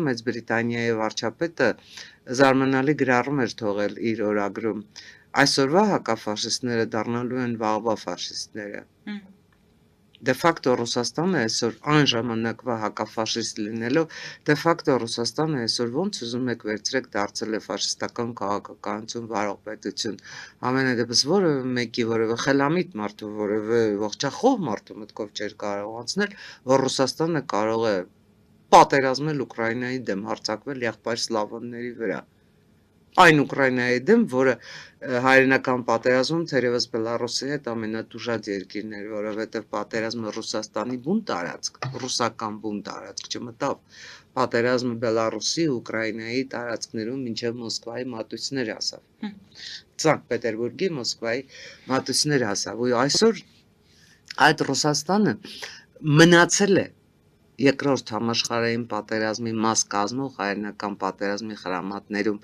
Մեծ Բրիտանիայի վարչապետը զարմանալի գրառում էր թողել իր օրագրում. այսօրվա հակաֆաշիստները դառնալու են վաղվա ֆաշիստները։ Դե ֆակտո Ռուսաստանը այսօր այն ժամանակվա հակաֆաշիստ լինելով, դե ֆակտո Ռուսաստանը այսօր ոնց ուզում եք վերցրեք դարձել է ֆաշիստական քաղաքականություն, վարող պետություն։ Ամենադեպս որևէ մեկի որևէ խելամիտ մարդու, որևէ ողջախոհ մարդու մտքով չէր կարող անցնել, որ Ռուսաստանը կարող է պատերազմել Ուկրաինայի դեմ, հարձակվել եղբայր սլավոնների վրա։ Այն Ուկրաինայի դեմ, որը հայրենական պատերազմում թերևս Բելարուսի հետ ամենատուժած երկիրն էր, որովհետև պատերազմը Ռուսաստանի բուն տարածք, ռուսական բուն տարածք չմտավ, պատերազմը Բելարուսի, Ուկրաինայի տարածքներում մինչև Մոսկվայի մատույցներ հասավ։ Սանկտ Պետերբուրգի, Մոսկվայի մատույցներ հասավ, ու այսօր այդ Ռուսաստանը մնացել է երկրորդ համաշխարհային պատերազմի մաս կազմող հայրենական պատերազմի խրամատներում,